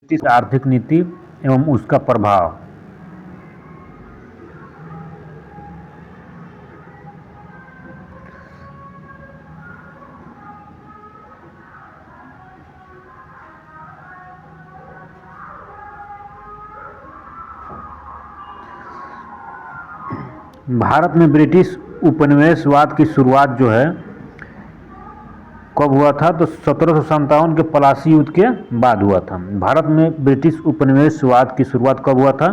British आर्थिक नीति एवं उसका प्रभाव। भारत में ब्रिटिश उपनिवेशवाद की शुरुआत जो है कब हुआ था, तो 1757 के पलासी युद्ध के बाद हुआ था। भारत में ब्रिटिश उपनिवेशवाद की शुरुआत कब हुआ था,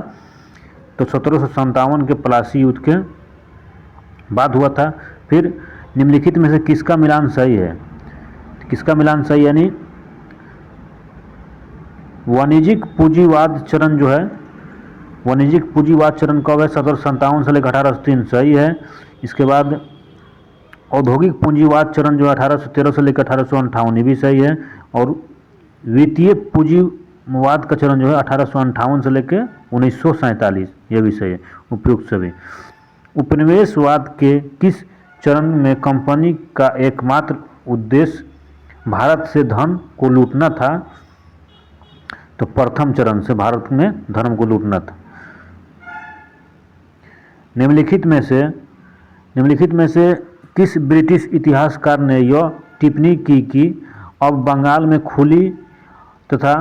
तो 1757 के पलासी युद्ध के बाद हुआ था। फिर निम्नलिखित में से किसका मिलान सही है? किसका मिलान सही, यानी वाणिज्यिक पूंजीवाद चरण जो है, वाणिज्यिक पूंजीवाद चरण कब है? 1757 से लेकर 1803 सही है। इसके बाद औद्योगिक पूंजीवाद चरण जो है 1813 से लेकर 1858 ये भी सही है। और वित्तीय पूंजीवाद का चरण जो है 1858 से लेकर 1947 ये भी सही है। उपयुक्त सभी। उपनिवेशवाद के किस चरण में कंपनी का एकमात्र उद्देश्य भारत से धन को लूटना था? तो प्रथम चरण से भारत में धन को लूटना था। निम्नलिखित में से किस ब्रिटिश इतिहासकार ने यह टिप्पणी की कि अब बंगाल में खुली तथा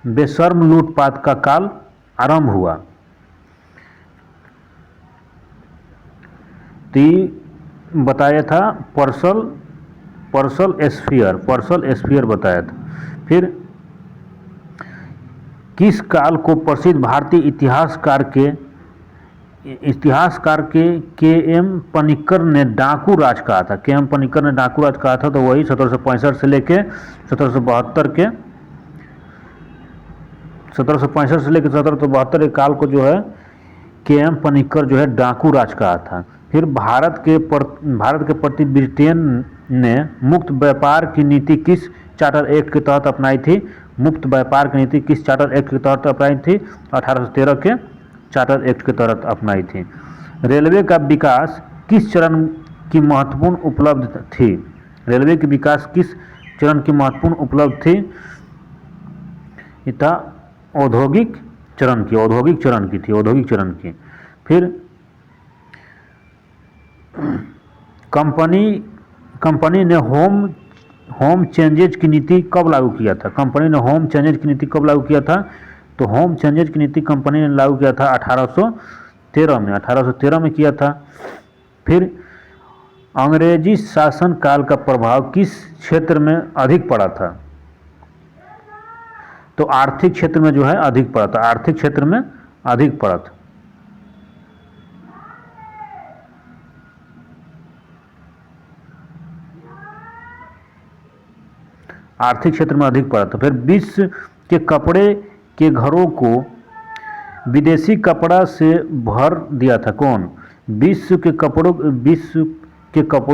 बेशर्म लूटपाट का काल आरंभ हुआ? तो बताया था पर्सल एस्फियर बताया था। फिर किस काल को प्रसिद्ध भारतीय इतिहासकार के एम पनिक्कर ने डाकू राज कहा था? के एम पनिक्कर ने डाकू राज कहा था, तो वही 1765 से लेकर 1772 के काल को जो है के एम पनिक्कर जो है डाकू राज कहा था। फिर भारत के प्रति ब्रिटेन ने मुक्त व्यापार की नीति किस चार्टर एक्ट के तहत अपनाई थी? मुक्त व्यापार की नीति किस चार्टर एक्ट के तहत अपनाई थी? 1813 के चार्टर एक्ट के तहत अपनाई थी। रेलवे का विकास किस चरण की महत्वपूर्ण उपलब्धि थी? रेलवे के विकास किस चरण की महत्वपूर्ण उपलब्धि थी? ये था औद्योगिक चरण की। फिर कंपनी ने होम चेंजेज की नीति कब लागू किया था? तो होम चेंजेज की नीति कंपनी ने लागू किया था 1813 में किया था। फिर अंग्रेजी शासन काल का प्रभाव किस क्षेत्र में अधिक पड़ा था? तो आर्थिक क्षेत्र में जो है अधिक पड़ा था। आर्थिक क्षेत्र में अधिक पड़ा था। फिर विश्व के कपड़े के घरों को विदेशी कपड़ा से भर दिया था कौन? विश्व के कपड़ों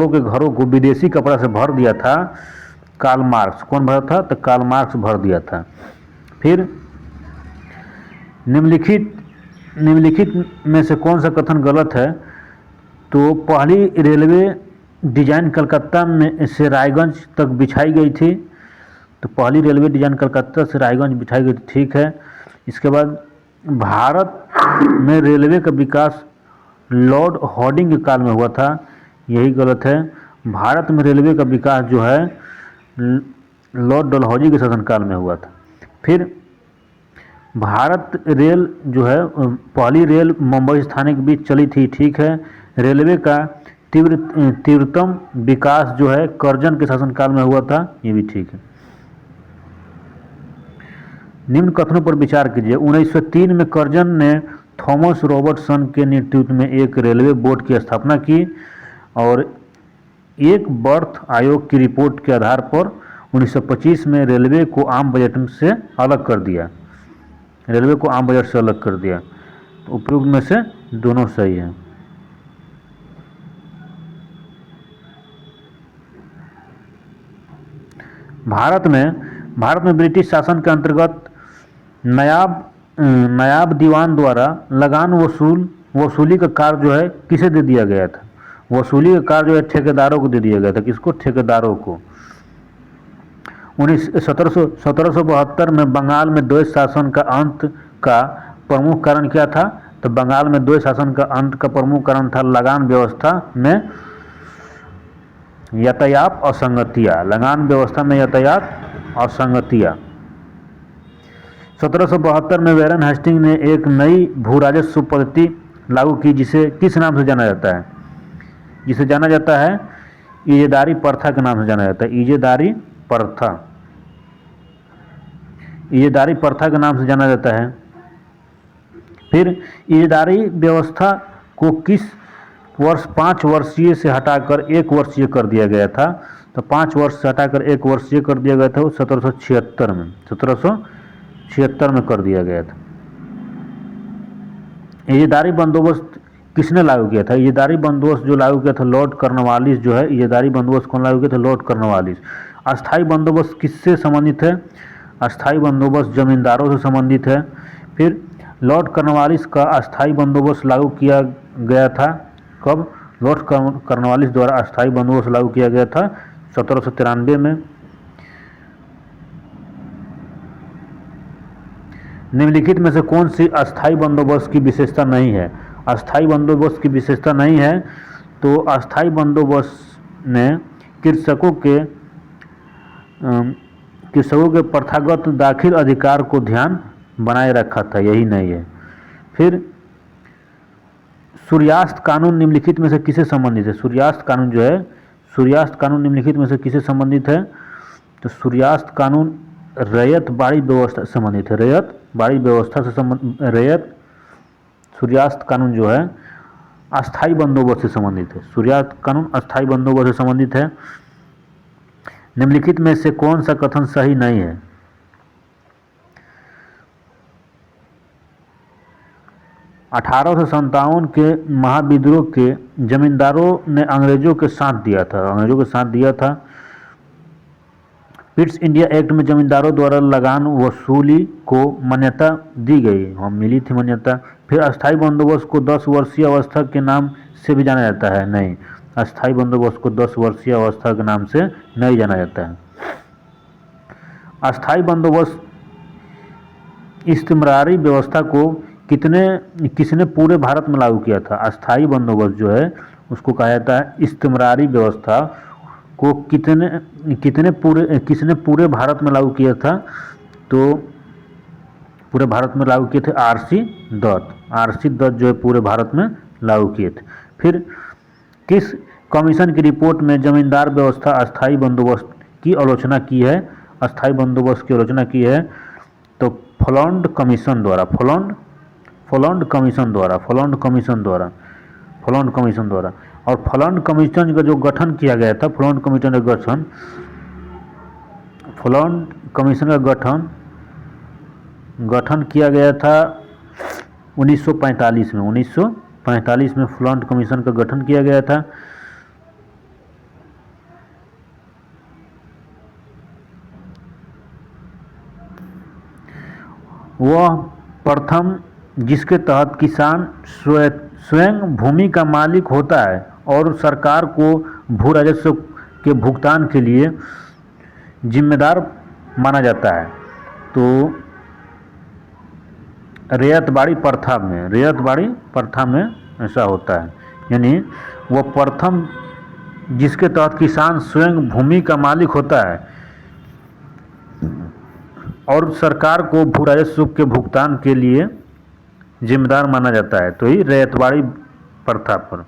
के घरों को विदेशी कपड़ा से भर दिया था कार्ल मार्क्स। कौन भरा था? तो कार्ल मार्क्स भर दिया था। फिर निम्नलिखित में से कौन सा कथन गलत है? तो पहली रेलवे डिजाइन कलकत्ता में से रायगंज तक बिछाई गई थी। तो पहली रेलवे डिजाइन कलकत्ता से रायगंज बिछाई गई थी, ठीक है। इसके बाद भारत में रेलवे का विकास लॉर्ड हॉर्डिंग के काल में हुआ था, यही गलत है। भारत में रेलवे का विकास जो है लॉर्ड डलहौजी के शासनकाल में हुआ था। फिर भारत रेल जो है पहली रेल मुंबई स्थान के बीच चली थी, ठीक है। रेलवे का तीव्रतम विकास जो है कर्जन के शासनकाल में हुआ था, ये भी ठीक है। निम्न कथनों पर विचार कीजिए। 1903 में कर्जन ने थॉमस रॉबर्टसन के नेतृत्व में एक रेलवे बोर्ड की स्थापना की और एक बर्थ आयोग की रिपोर्ट के आधार पर 1925 में रेलवे को आम बजट से अलग कर दिया। तो उपयुक्त में से दोनों सही है। भारत में ब्रिटिश शासन के अंतर्गत नायाब दीवान द्वारा लगान वसूली का कार्य जो है किसे दे दिया गया था? वसूली का कार्य जो है ठेकेदारों को दे दिया गया था। किसको? ठेकेदारों को। 1772 में बंगाल में द्वैत शासन का अंत का प्रमुख कारण क्या था? तो बंगाल में द्वैत शासन का अंत का प्रमुख कारण था लगान व्यवस्था में यातायात असंगतियाँ। लगान व्यवस्था में यातायात असंगतियाँ। 1772 में वैरन हेस्टिंग ने एक नई भू राजस्व पद्धति लागू की जिसे किस नाम से जाना जाता है? जिसे जाना जाता है ईजेदारी प्रथा के नाम से जाना जाता है। ईजेदारी प्रथा, ईजेदारी प्रथा के नाम से जाना जाता है। फिर ईजेदारी व्यवस्था को किस वर्ष 5 वर्षीय से हटाकर 1 वर्षीय कर दिया गया था? तो 5 वर्ष से हटाकर 1 वर्षीय कर दिया गया था वो 1776 में, 1776 में कर दिया गया था। ईजेदारी बंदोबस्त किसने लागू किया था? ईजेदारी बंदोबस्त जो लागू किया था लॉर्ड कॉर्नवालिस जो है, ईजेदारी बंदोबस्त कौन लागू किया था? Lord Cornwallis. अस्थाई बंदोबस्त किससे संबंधित है? अस्थाई बंदोबस्त जमींदारों से संबंधित है। फिर लॉर्ड कॉर्नवालिस का अस्थाई बंदोबस्त लागू किया गया था कब? लॉर्ड कॉर्नवालिस द्वारा अस्थाई बंदोबस्त लागू किया गया था 1793 में। निम्नलिखित में से कौन सी अस्थाई बंदोबस्त की विशेषता नहीं है? अस्थाई बंदोबस्त की विशेषता नहीं है तो अस्थाई बंदोबस्त ने कृषकों के प्रथागत दाखिल अधिकार को ध्यान बनाए रखा था, यही नहीं है। फिर सूर्यास्त कानून निम्नलिखित में से किसे संबंधित है? सूर्यास्त कानून जो है, सूर्यास्त कानून निम्नलिखित में से किसे संबंधित है? तो सूर्यास्त कानून रैयत बाड़ी व्यवस्था से संबंधित है। रैयत बाड़ी व्यवस्था से रैयत सूर्यास्त कानून जो है अस्थाई बंदोबस्त से संबंधित है। सूर्यास्त कानून अस्थाई बंदोबस्त से संबंधित है। निम्नलिखित में से कौन सा कथन सही नहीं है? 1857 के महाविद्रोह के जमींदारों ने अंग्रेजों के साथ दिया था, अंग्रेजों के साथ दिया था। पिट्स इंडिया एक्ट में जमींदारों द्वारा लगान वसूली को मान्यता दी गई, हाँ मिली थी मान्यता। फिर अस्थाई बंदोबस्त को 10 वर्षीय अवस्था के नाम से भी जाना जाता है, नहीं, अस्थाई बंदोबस्त को 10 वर्षीय अवस्था के नाम से नहीं जाना जाता है। अस्थाई बंदोबस्त इस्तिमरारी व्यवस्था को किसने पूरे भारत में लागू किया था? अस्थाई बंदोबस्त जो है उसको कहा जाता है इस्तिमरारी व्यवस्था को किसने पूरे भारत में लागू किया था? तो पूरे भारत में लागू किए थे आरसी दत्त। आरसी दत्त जो है पूरे भारत में लागू किए थे। फिर किस कमीशन की रिपोर्ट में जमींदार व्यवस्था अस्थाई बंदोबस्त की आलोचना की है? अस्थाई बंदोबस्त की आलोचना की है तो फ्लॉन्ड कमीशन द्वारा, फ्लॉन्ड कमीशन द्वारा। और फ्लॉन्ड कमीशन का जो गठन किया गया था, फ्लॉन्ड कमीशन का गठन किया गया था 1945 में। 1945 में फ्लॉन्ड कमीशन का गठन किया गया था। वह प्रथम जिसके तहत किसान स्वयं भूमि का मालिक होता है और सरकार को भू राजस्व के भुगतान के लिए जिम्मेदार माना जाता है। तो रैयत बाड़ी प्रथा में ऐसा होता है, यानी वो प्रथम जिसके तहत किसान स्वयं भूमि का मालिक होता है और सरकार को भू राजस्व के भुगतान के लिए जिम्मेदार माना जाता है, तो ही रैयतवाड़ी प्रथा पर।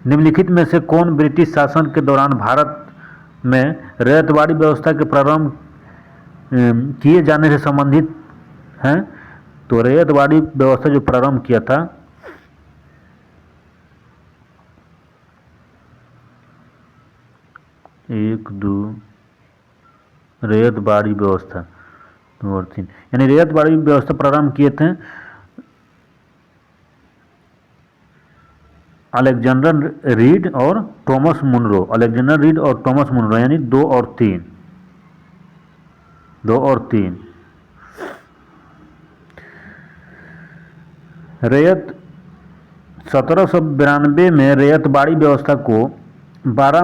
निम्नलिखित में से कौन ब्रिटिश शासन के दौरान भारत में रैयतवाड़ी व्यवस्था के प्रारंभ किए जाने से संबंधित हैं? तो रैयतवाड़ी व्यवस्था जो प्रारंभ किया था रैयतवाड़ी व्यवस्था 2 और 3, यानी रैयतवाड़ी व्यवस्था प्रारंभ किए थे अलेक्जेंडर रीड और थॉमस मुनरो। अलेक्जेंडर रीड और थॉमस मुनरो, यानी 2 और 3। रैयत 1792 में रैयतवाड़ी व्यवस्था को 12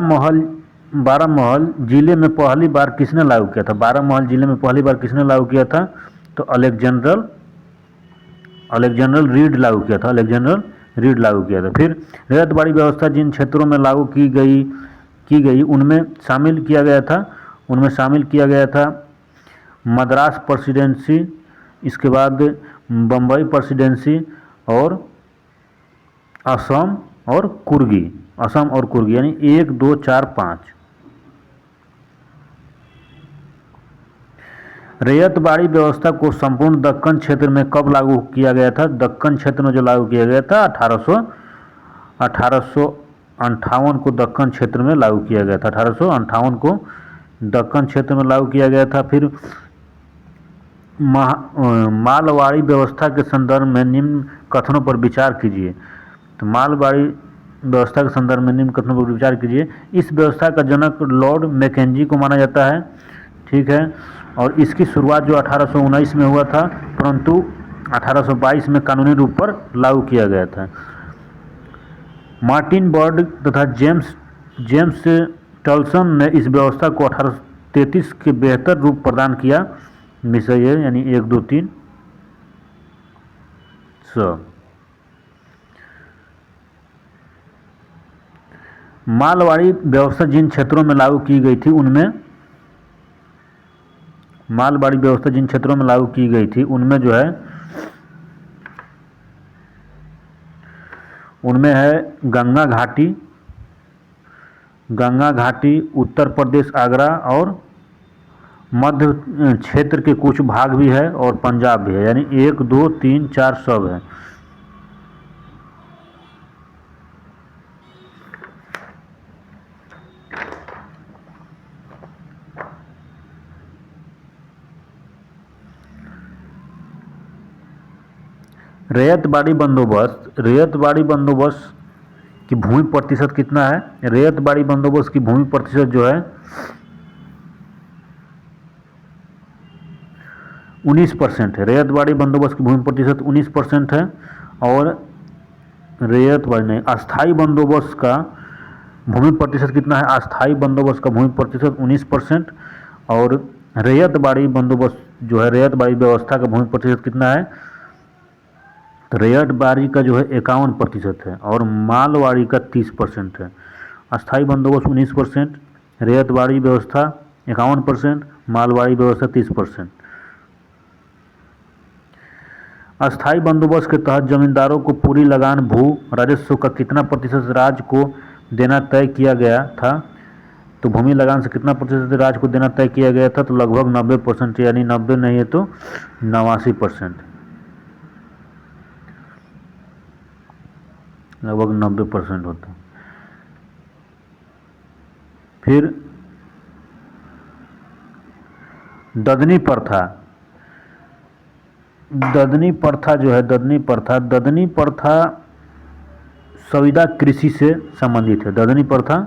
बारामहल जिले में पहली बार किसने लागू किया था? बारामहल जिले में पहली बार किसने लागू किया था? तो अलेक्जेंडर रीड लागू किया था। अलेक्जेंडर रीड लागू किया था। फिर रैयतवाड़ी व्यवस्था जिन क्षेत्रों में लागू की गई उनमें शामिल किया गया था मद्रास प्रेसिडेंसी, इसके बाद बम्बई प्रेसिडेंसी और असम और कुर्गी यानी 1, 2, 4, 5। रैयतवाड़ी व्यवस्था को संपूर्ण दक्कन क्षेत्र में कब लागू किया गया था? दक्कन क्षेत्र में जो लागू किया गया था 1858 को दक्कन क्षेत्र में लागू किया गया था। 1858 को दक्कन क्षेत्र में लागू किया गया था। फिर मालवाड़ी व्यवस्था के संदर्भ में निम्न कथनों पर विचार कीजिए। तो मालवाड़ी व्यवस्था के संदर्भ में निम्न कथनों पर विचार कीजिए। इस व्यवस्था का जनक लॉर्ड मैकेंजी को माना जाता है, ठीक है। और इसकी शुरुआत जो 1819 में हुआ था, परंतु 1822 में कानूनी रूप पर लागू किया गया था। मार्टिन बर्ड तथा जेम्स टल्सन ने इस व्यवस्था को 1833 के बेहतर रूप प्रदान किया। विषय है यानी 1, 2, 3 सब। मालवाड़ी व्यवस्था जिन क्षेत्रों में लागू की गई थी उनमें जो है उनमें है गंगा घाटी, उत्तर प्रदेश आगरा और मध्य क्षेत्र के कुछ भाग भी है और पंजाब भी है, यानी 1, 2, 3, 4 सब है। रैयतवाड़ी बंदोबस्त की भूमि प्रतिशत कितना है? रैयतवाड़ी बंदोबस्त की भूमि प्रतिशत जो है 19% है। रैयतवाड़ी बंदोबस्त की भूमि प्रतिशत 19% है। और अस्थाई बंदोबस्त का भूमि प्रतिशत कितना है? अस्थाई बंदोबस्त का भूमि प्रतिशत 19%। और रैयतवाड़ी बंदोबस्त जो है, रैयतवाड़ी व्यवस्था का भूमि प्रतिशत कितना है? तो रैयतवाड़ी का जो है 51% है और मालवाड़ी का 30% है। अस्थाई बंदोबस्त 19%, रैयतवाड़ी व्यवस्था 51%, मालवाड़ी व्यवस्था 30%। अस्थाई बंदोबस्त के तहत जमींदारों को पूरी लगान भू राजस्व का कितना प्रतिशत राज्य को देना तय किया गया था? तो भूमि लगान से कितना प्रतिशत राज्य को देना तय किया गया था? तो लगभग 90%, यानी 90 नहीं है तो 89%, लगभग 90% होता है। फिर ददनी प्रथा संविदा कृषि से संबंधित है। ददनी प्रथा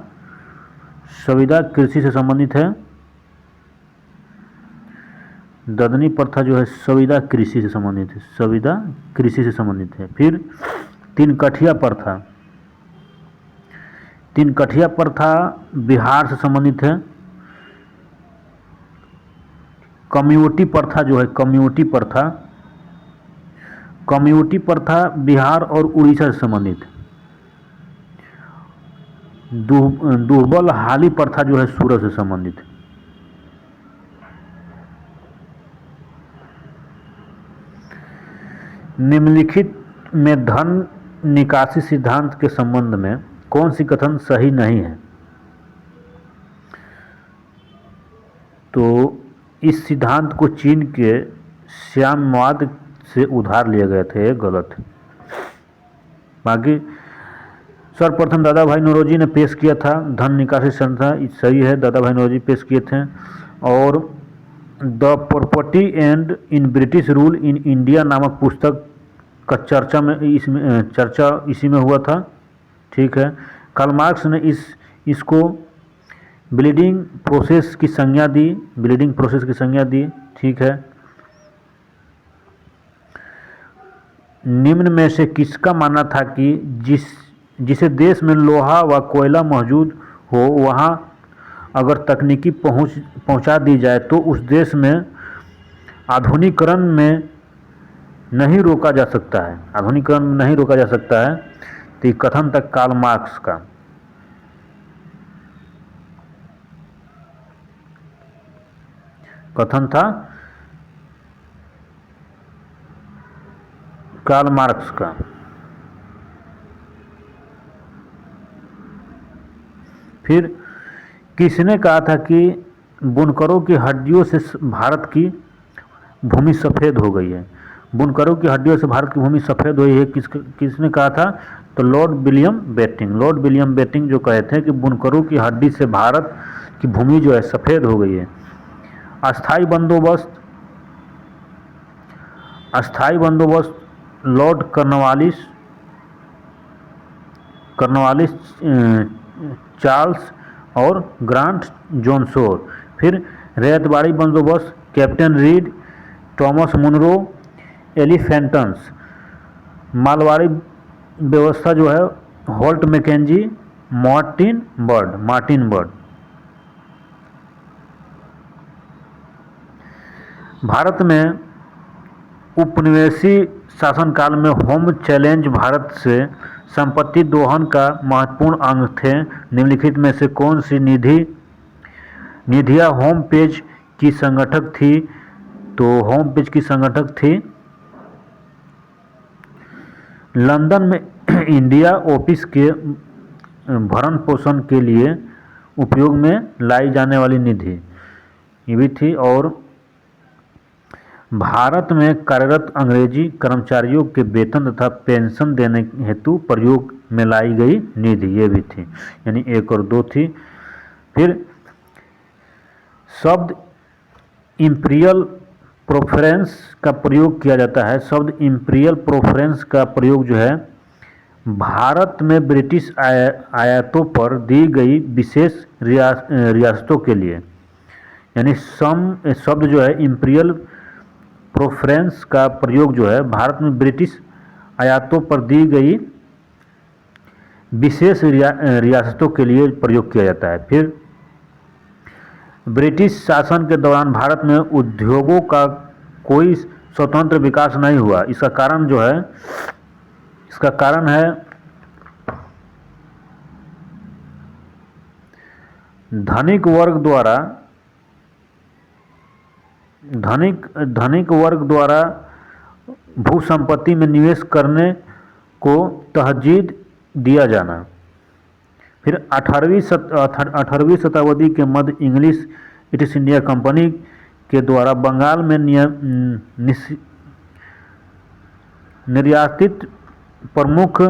संविदा कृषि से संबंधित है। ददनी प्रथा जो है संविदा कृषि से संबंधित है। फिर तीन कठिया प्रथा बिहार से संबंधित है। कम्यूनिटी प्रथा बिहार और उड़ीसा से संबंधित है। दुहबल हाली प्रथा जो है सूरत से संबंधित है। निम्नलिखित में धन निकासी सिद्धांत के संबंध में कौन सी कथन सही नहीं है? तो इस सिद्धांत को चीन के श्यामवाद से उधार लिया गया था, ये गलत है। बाकी सर्वप्रथम दादा भाई नौरोजी ने पेश किया था धन निकासी सिद्धांत, सही है, दादा भाई नौरोजी पेश किए थे। और the property and in British rule in India नामक पुस्तक का चर्चा इसी में हुआ था, ठीक है। कार्ल मार्क्स ने इसको ब्लीडिंग प्रोसेस की संज्ञा दी, ठीक है। निम्न में से किसका मानना था कि जिसे देश में लोहा व कोयला मौजूद हो अगर तकनीकी पहुंचा दी जाए तो उस देश में आधुनिकीकरण में नहीं रोका जा सकता है, आधुनिकीकरण में नहीं रोका जा सकता है। तो ये कथन था कार्ल मार्क्स का। कथन था कार्ल मार्क्स का। फिर किसने कहा था कि बुनकरों की हड्डियों से भारत की भूमि सफ़ेद हो गई है? बुनकरों की हड्डियों से भारत की भूमि सफ़ेद हुई है, किसने कहा था? तो Lord William Bentinck. Lord William Bentinck जो कहे थे कि बुनकरों की हड्डी से भारत की भूमि जो है सफ़ेद हो गई है। अस्थाई बंदोबस्त, अस्थाई बंदोबस्त लॉर्ड कर्नवालिस, चार्ल्स और ग्रांट जोनसोर। फिर रैयतवाड़ी बंदोबस्त Captain Read, Thomas Munro, Elphinstone. मालवाड़ी व्यवस्था जो है Holt Mackenzie, Martin Bird. Bharat में उपनिवेशी शासनकाल में होम चैलेंज भारत से संपत्ति दोहन का महत्वपूर्ण अंग थे। निम्नलिखित में से कौन सी निधियां होम पेज की संगठक थी? तो होम पेज की संगठक थी लंदन में इंडिया ऑफिस के भरण पोषण के लिए उपयोग में लाई जाने वाली निधि ये भी थी। और भारत में कार्यरत अंग्रेजी कर्मचारियों के वेतन तथा पेंशन देने हेतु प्रयोग में लाई गई निधि ये भी थी, यानी 1 और 2 थी। फिर शब्द इंपीरियल प्रेफरेंस का प्रयोग किया जाता है। शब्द इंपीरियल प्रेफरेंस का प्रयोग जो है भारत में ब्रिटिश आयातों पर दी गई विशेष रियासतों के लिए, यानी शब्द जो है इंपीरियल प्रेफरेंस का प्रयोग जो है भारत में ब्रिटिश आयातों पर दी गई विशेष रियासतों के लिए प्रयोग किया जाता है। फिर ब्रिटिश शासन के दौरान भारत में उद्योगों का कोई स्वतंत्र विकास नहीं हुआ। इसका कारण है धनिक वर्ग द्वारा भू संपत्ति में निवेश करने को तरजीह दिया जाना। फिर 18वीं शताब्दी के मध्य इंग्लिश ईस्ट इंडिया कंपनी के द्वारा बंगाल में निर्यातित प्रमुख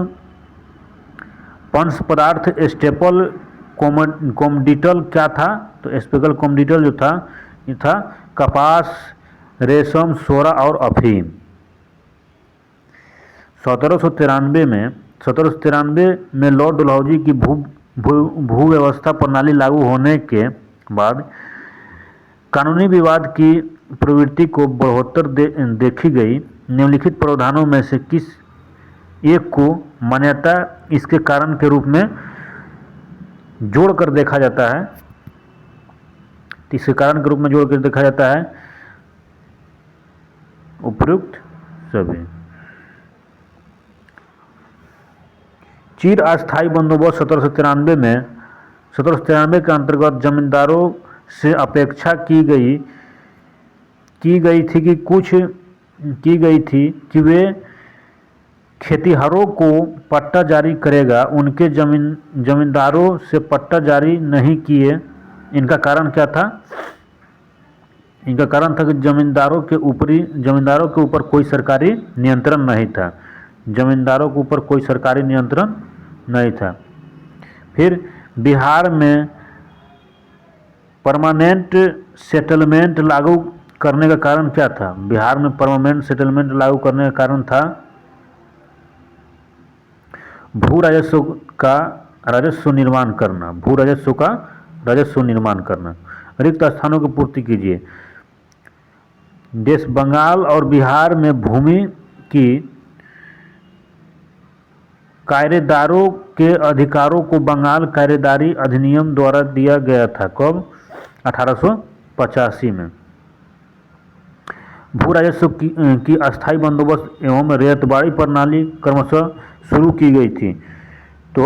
पंच पदार्थ स्टेपल कॉमोडिटल क्या था? तो स्पेशल कॉमोडिटल जो था ये था कपास, रेशम, सोरा और अफीम। 1793 में लॉर्ड डलहौजी की भू व्यवस्था प्रणाली लागू होने के बाद कानूनी विवाद की प्रवृत्ति को बढ़ोत्तर देखी गई। निम्नलिखित प्रावधानों में से किस एक को मान्यता इसके कारण के रूप में जोड़कर देखा जाता है? इसके कारण के रूप में जोड़कर देखा जाता है उपयुक्त सभी। चिर अस्थायी बंदोबस्त 1793 के अंतर्गत जमींदारों से अपेक्षा की गई थी कि वे खेतिहरों को पट्टा जारी करेगा। उनके जमींदारों से पट्टा जारी नहीं किए। इनका कारण क्या था? इनका कारण था कि जमींदारों के ऊपर कोई सरकारी नियंत्रण नहीं था। जमींदारों के ऊपर कोई सरकारी नियंत्रण नहीं था। फिर बिहार में परमानेंट सेटलमेंट लागू करने का कारण क्या था? बिहार में परमानेंट सेटलमेंट लागू करने का कारण था भू राजस्व का राजस्व निर्माण करना। रिक्त स्थानों की पूर्ति कीजिए। देश बंगाल और बिहार में भूमि की कायरेदारों के अधिकारों को बंगाल कायरेदारी अधिनियम द्वारा दिया गया था। कब? 1885 में। भू राजस्व की अस्थायी बंदोबस्त एवं रेतबाड़ी प्रणाली क्रमशः शुरू की गई थी। तो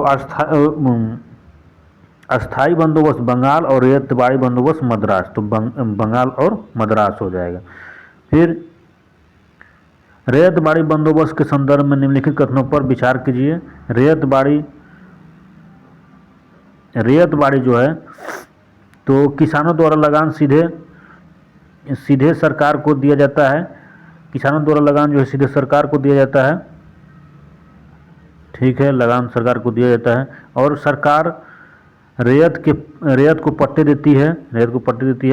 अस्थायी बंदोबस्त बंगाल और रेतबाड़ी बंदोबस्त मद्रास, तो बंगाल और मद्रास हो जाएगा। फिर रेतबाड़ी बंदोबस्त के संदर्भ में निम्नलिखित कथनों पर विचार कीजिए। रेतबाड़ी जो है तो किसानों द्वारा लगान सीधे सरकार को दिया जाता है। किसानों द्वारा लगान जो है सीधे सरकार को दिया जाता है। ठीक है, लगान सरकार को दिया जाता है और सरकार रेत को पट्टे देती है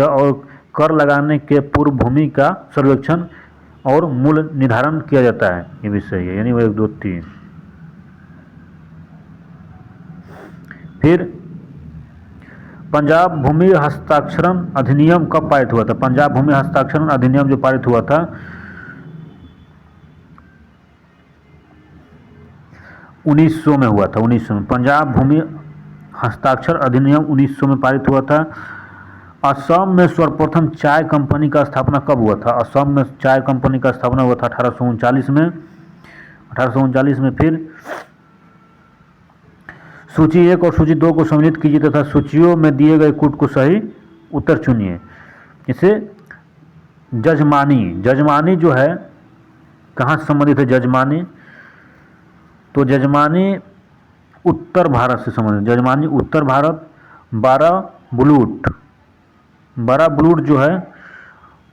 और कर लगाने के पूर्व भूमि का सर्वेक्षण और मूल्य निर्धारण किया जाता है। ये भी सही है, यानी वो 1, 2, 3। फिर पंजाब भूमि हस्ताक्षरण अधिनियम कब पारित हुआ था? पंजाब भूमि हस्ताक्षरण अधिनियम जो पारित हुआ था 1900 में हुआ था। 1900 में पंजाब भूमि हस्ताक्षर अधिनियम 1900 में पारित हुआ था। असम में सर्वप्रथम चाय कंपनी का स्थापना कब हुआ था? असम में चाय कंपनी का स्थापना हुआ था 1839 में। 1839 में। फिर सूची 1 और सूची 2 को सम्मिलित कीजिए तथा सूचियों में दिए गए कूट को सही उत्तर चुनिए। इसे जजमानी जो है कहाँ से संबंधित है? जजमानी तो जजमानी उत्तर भारत से संबंधित। जजमानी उत्तर भारत। बाराबलूट जो है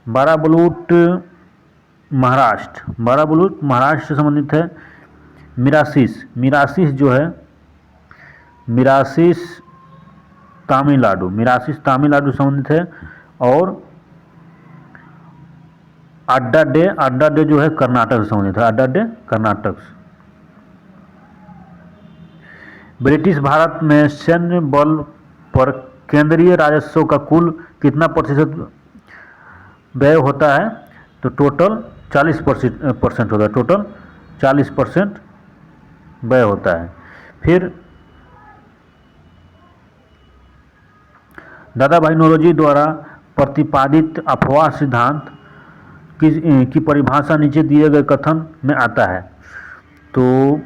बाराबलूट महाराष्ट्र से संबंधित है। मिरासिस जो है मिरासिस तमिलनाडु से संबंधित है। और अड्डाडे जो है कर्नाटक से संबंधित है। अड्डाडे कर्नाटक से। ब्रिटिश भारत में सैन्य बल पर केंद्रीय राजस्व का कुल कितना प्रतिशत व्यय होता है? तो टोटल 40% होता है। टोटल 40% व्यय होता है। फिर दादा भाई नौरोजी द्वारा प्रतिपादित अफवाह सिद्धांत की परिभाषा नीचे दिए गए कथन में आता है। तो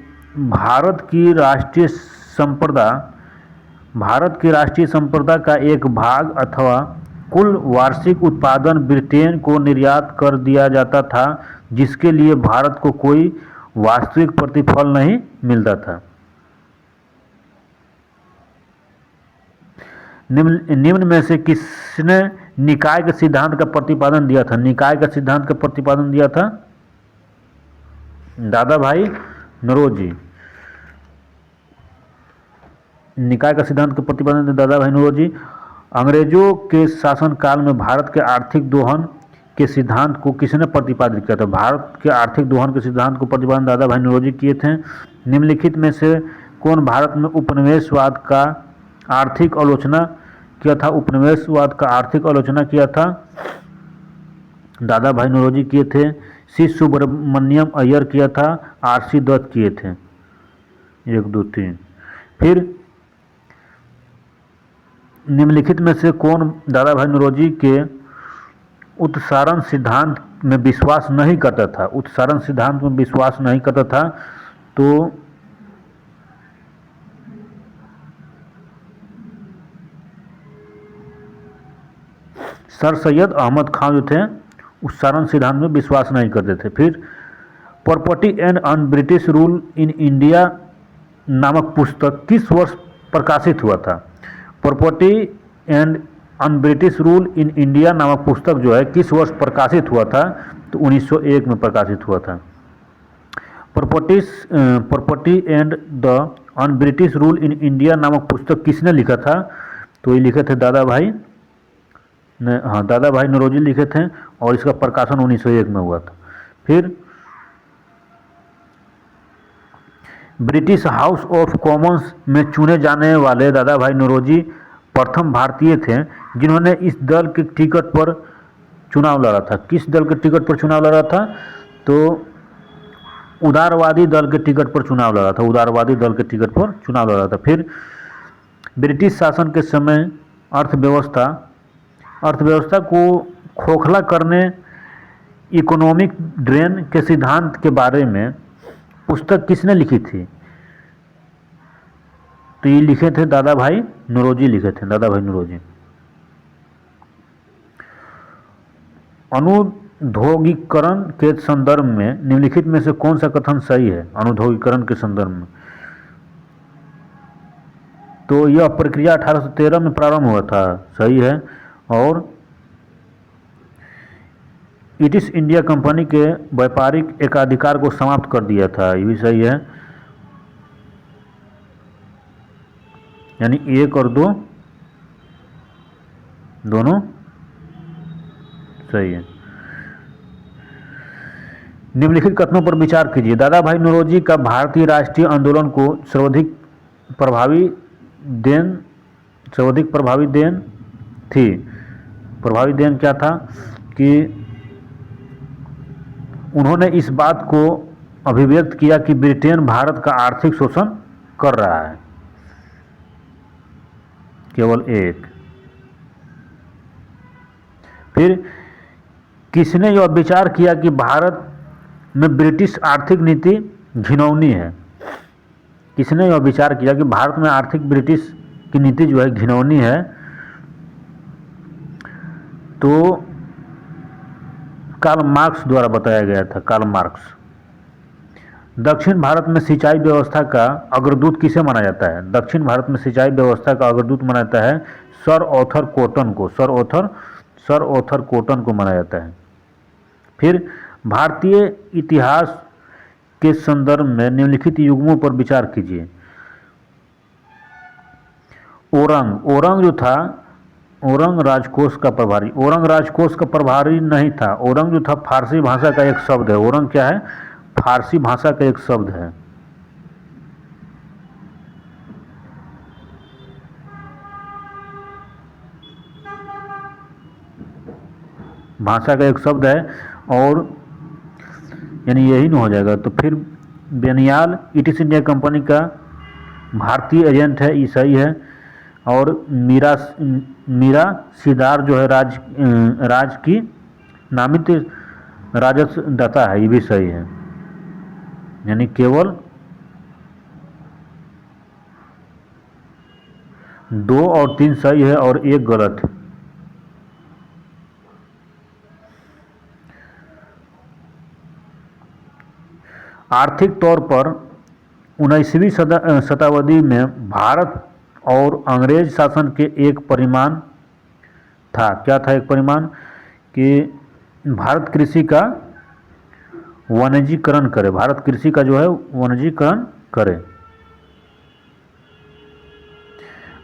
भारत की राष्ट्रीय संपदा का एक भाग अथवा कुल वार्षिक उत्पादन ब्रिटेन को निर्यात कर दिया जाता था, जिसके लिए भारत को कोई वास्तविक प्रतिफल नहीं मिलता था। निम्न में से किसने निकाय के सिद्धांत का प्रतिपादन दिया था? निकाय का सिद्धांत का प्रतिपादन दिया था दादा भाई नौरोजी। निकाय का सिद्धांत का प्रतिपादन दादा भाई नौरोजी। अंग्रेजों के शासनकाल में भारत के आर्थिक दोहन के सिद्धांत को किसने प्रतिपादित किया था? भारत के आर्थिक दोहन के सिद्धांत को प्रतिपादन दादा भाई नौरोजी किए थे। निम्नलिखित में से कौन भारत में उपनिवेशवाद का आर्थिक आलोचना किया था? उपनिवेशवाद का आर्थिक आलोचना किया था दादा भाई नौरोजी किए थे। सी सुब्रमण्यम अय्यर किया था। आर.सी. दत्त किए थे। 1, 2, 3। फिर निम्नलिखित में से कौन दादा भाई नौरोजी के उत्सारण सिद्धांत में विश्वास नहीं करता था? उत्सारण सिद्धांत में विश्वास नहीं करता था। तो सर सैयद अहमद खान जो थे उत्सारण सिद्धांत में विश्वास नहीं करते थे। फिर property and un British rule in India नामक पुस्तक किस वर्ष प्रकाशित हुआ था? Property and un British rule in India नामक पुस्तक जो है किस वर्ष प्रकाशित हुआ था? तो 1901 में प्रकाशित हुआ था। Property and the un British rule in India नामक पुस्तक किसने लिखा था? तो ये लिखे थे दादा भाई नौरोजी लिखे थे और इसका प्रकाशन 1901 में हुआ था। फिर ब्रिटिश हाउस ऑफ कॉमन्स में चुने जाने वाले दादा भाई नौरोजी प्रथम भारतीय थे जिन्होंने इस दल के टिकट पर चुनाव लड़ा था। किस दल के टिकट पर चुनाव लड़ा था? तो उदारवादी दल के टिकट पर चुनाव लड़ा था, उदारवादी दल के टिकट पर चुनाव लड़ा था। फिर ब्रिटिश शासन के समय अर्थव्यवस्था अर्थव्यवस्था को खोखला करने इकोनॉमिक ड्रेन के सिद्धांत के बारे में पुस्तक किसने लिखी थी? तो ये लिखे थे दादा भाई नौरोजी, लिखे थे दादा भाई नौरोजी। अनुद्योगीकरण के संदर्भ में निम्नलिखित में से कौन सा कथन सही है? अनुद्योगीकरण के संदर्भ में तो यह प्रक्रिया 1813 में प्रारंभ हुआ था, सही है। और ईस्ट इंडिया कंपनी के व्यापारिक एकाधिकार को समाप्त कर दिया था, ये भी सही है। यानी 1 और 2 दोनों सही है। निम्नलिखित कथनों पर विचार कीजिए। दादा भाई नौरोजी का भारतीय राष्ट्रीय आंदोलन को सर्वाधिक प्रभावी देन थी। प्रभावी देन क्या था कि उन्होंने इस बात को अभिव्यक्त किया कि ब्रिटेन भारत का आर्थिक शोषण कर रहा है। केवल 1। फिर किसने यह विचार किया कि भारत में ब्रिटिश आर्थिक नीति घिनौनी है? किसने यह विचार किया कि भारत में आर्थिक ब्रिटिश की नीति जो है घिनौनी है? तो कार्ल मार्क्स द्वारा बताया गया था, कार्ल मार्क्स। दक्षिण भारत में सिंचाई व्यवस्था का अग्रदूत किसे माना जाता है? दक्षिण भारत में सिंचाई व्यवस्था का अग्रदूत माना जाता है सर आर्थर कॉटन को, सर आर्थर कॉटन को माना जाता है। फिर भारतीय इतिहास के संदर्भ में निम्नलिखित युग्मों पर विचार कीजिए। औरंग जो था, औरंग राजकोष का प्रभारी, औरंग राजकोष का प्रभारी नहीं था। औरंग जो था फारसी भाषा का एक शब्द है। औरंग क्या है? फारसी भाषा का एक शब्द है। भाषा का एक शब्द है और यानी यही नहीं हो जाएगा। तो फिर बेनियाल ईस्ट इंडिया कंपनी का भारतीय एजेंट है, ये सही है। और मीरा सिदार जो है राज की नामित राजस्व दाता है, ये भी सही है। यानी केवल 2 और 3 सही है और 1 गलत। आर्थिक तौर पर 19वीं शताब्दी में भारत और अंग्रेज शासन के एक परिमाण था। क्या था एक परिमाण? कि भारत कृषि का वाणिज्यीकरण करे, भारत कृषि का जो है वाणिज्यीकरण करे।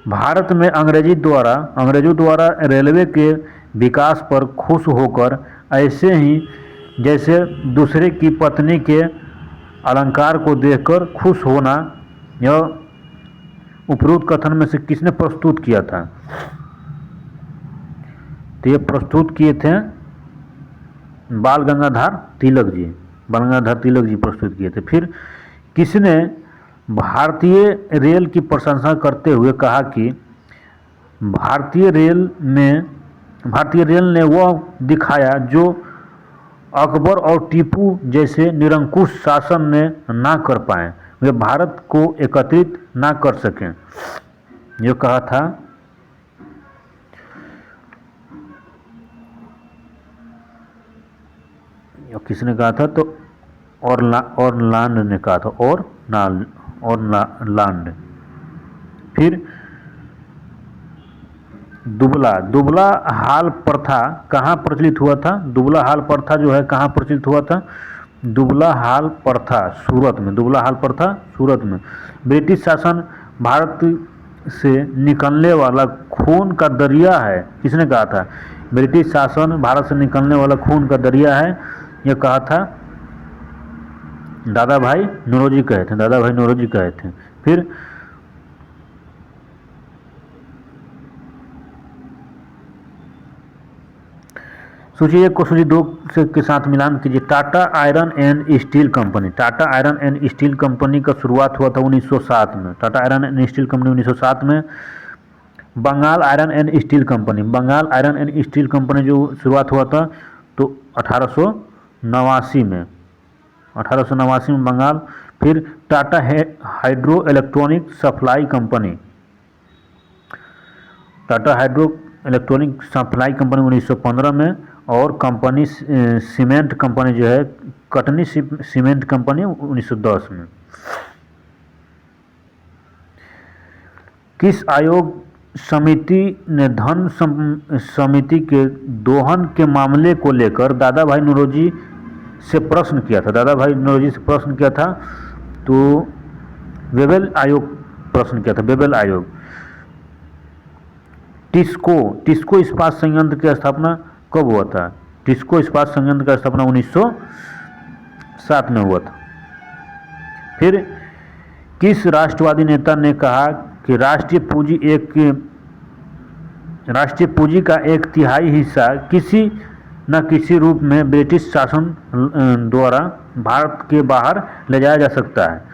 भारत में अंग्रेजों द्वारा रेलवे के विकास पर खुश होकर ऐसे ही जैसे दूसरे की पत्नी के अलंकार को देखकर खुश होना, यह उपरोक्त कथन में से किसने प्रस्तुत किया था? तो ये प्रस्तुत किए थे बाल गंगाधर तिलक जी प्रस्तुत किए थे। फिर किसने भारतीय रेल की प्रशंसा करते हुए कहा कि भारतीय रेल ने वह दिखाया जो अकबर और टीपू जैसे निरंकुश शासन ने ना कर पाए, वे भारत को एकत्रित ना कर सकें, ये कहा था। किसने कहा था? तो ऑरलैंड ने कहा था, ऑरलैंड। फिर दुबला हाल प्रथा कहाँ प्रचलित हुआ था? दुबला हाल प्रथा जो है कहाँ प्रचलित हुआ था? दुबला हाल प्रथा सूरत में, दुबला हाल प्रथा सूरत में। ब्रिटिश शासन भारत से निकलने वाला खून का दरिया है, किसने कहा था? ब्रिटिश शासन भारत से निकलने वाला खून का दरिया है, यह कहा था दादा भाई नौरोजी कहे थे। फिर सूची 1 को सूची 2 से के साथ मिलान कीजिए। Tata Iron and Steel Company. Tata Iron and Steel Company का शुरुआत हुआ था 1907 में। Tata Iron and Steel Company 1907 में। Bengal Iron and Steel Company. Bengal Iron and Steel Company जो शुरुआत हुआ था तो 1889 में। 1889 में बंगाल। फिर Tata hydro electronic supply company. Tata hydro electronic supply company 1915 में। और कंपनी सीमेंट कंपनी जो है कटनी सीमेंट कंपनी 1910 में। किस आयोग समिति ने धन समिति के दोहन के मामले को लेकर दादा भाई नौरोजी से प्रश्न किया था? दादा भाई नौरोजी से प्रश्न किया था तो वेबल आयोग प्रश्न किया था। वेबल आयोग। टिस्को इस्पात संयंत्र की स्थापना कब हुआ था? टिस्को इस्पात संयंत्र का स्थापना 1907 में हुआ था। फिर किस राष्ट्रवादी नेता ने कहा कि राष्ट्रीय पूंजी का 1/3 हिस्सा किसी न किसी रूप में ब्रिटिश शासन द्वारा भारत के बाहर ले जाया जा सकता है?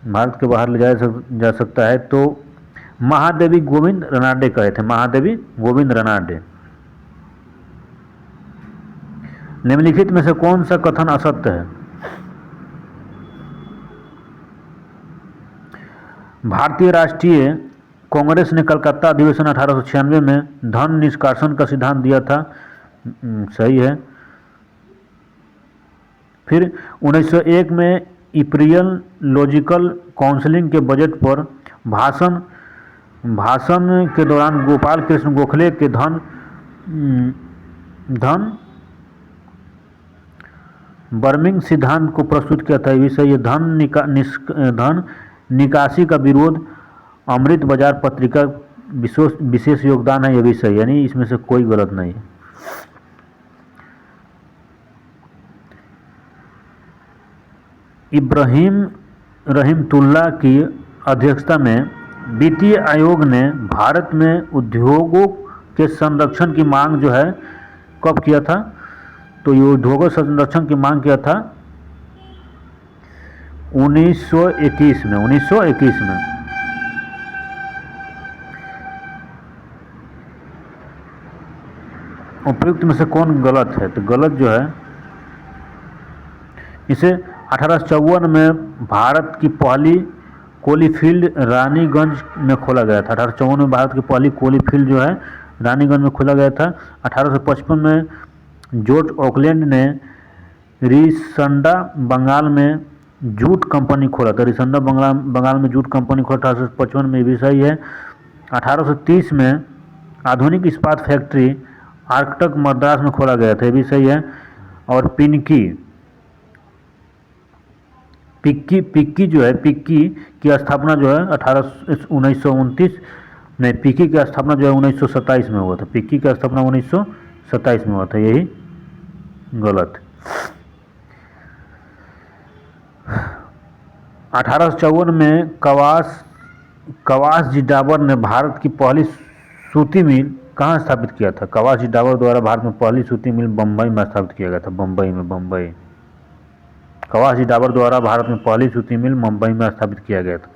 भारत के बाहर ले जाया जा सकता है तो महादेवी गोविंद रनाडे कहे थे। महादेवी गोविंद रनाडे। निम्नलिखित में से कौन सा कथन असत्य है? भारतीय राष्ट्रीय कांग्रेस ने कलकत्ता अधिवेशन 1896 में धन निष्कासन का सिद्धांत दिया था। सही है। फिर 1901 में इंपीरियल लॉजिकल काउंसिल के बजट पर भाषण के दौरान गोपाल कृष्ण गोखले के धन बर्मिंग सिद्धांत को प्रस्तुत किया था। ये सही है। धन निकासी का विरोध अमृत बाजार पत्रिका विशेष योगदान है। ये भी सही है। यानी इसमें से कोई गलत नहीं है। इब्राहिम रहमतुल्लाह की अध्यक्षता में वित्तीय आयोग ने भारत में उद्योगों के संरक्षण की मांग जो है कब किया था? तो ये उद्योगों संरक्षण की मांग किया था 1921 में। 1921 में। उपयुक्त में से कौन गलत है? तो गलत जो है इसे 1854 में भारत की पहली कोलीफील्ड रानीगंज में खोला गया था। 1854 में भारत की पहली कोलीफील्ड जो है रानीगंज में खोला गया था। 1855 में जॉर्ज ऑकलैंड ने रिसंडा बंगाल में जूट कंपनी खोला था। रिसंडा बंगाल में जूट कंपनी खोला 1855 में। भी सही है। 1830 में आधुनिक इस्पात फैक्ट्री आर्कटक मद्रास में खोला गया था। ये भी सही है। और पिक्की जो है पिक्की की स्थापना जो है 1929 में। पिक्की की स्थापना जो है 1927 में हुआ था। पिक्की की स्थापना 1927 में हुआ था। यही गलत। 1854 में कवास जी डाबर ने भारत की पहली सूती मिल कहाँ स्थापित किया था? कवास जी डाबर द्वारा भारत में पहली सूती मिल बम्बई में स्थापित किया गया था। बम्बई। कवास जी डाबर द्वारा भारत में पहली सूती मिल मुंबई में स्थापित किया गया था।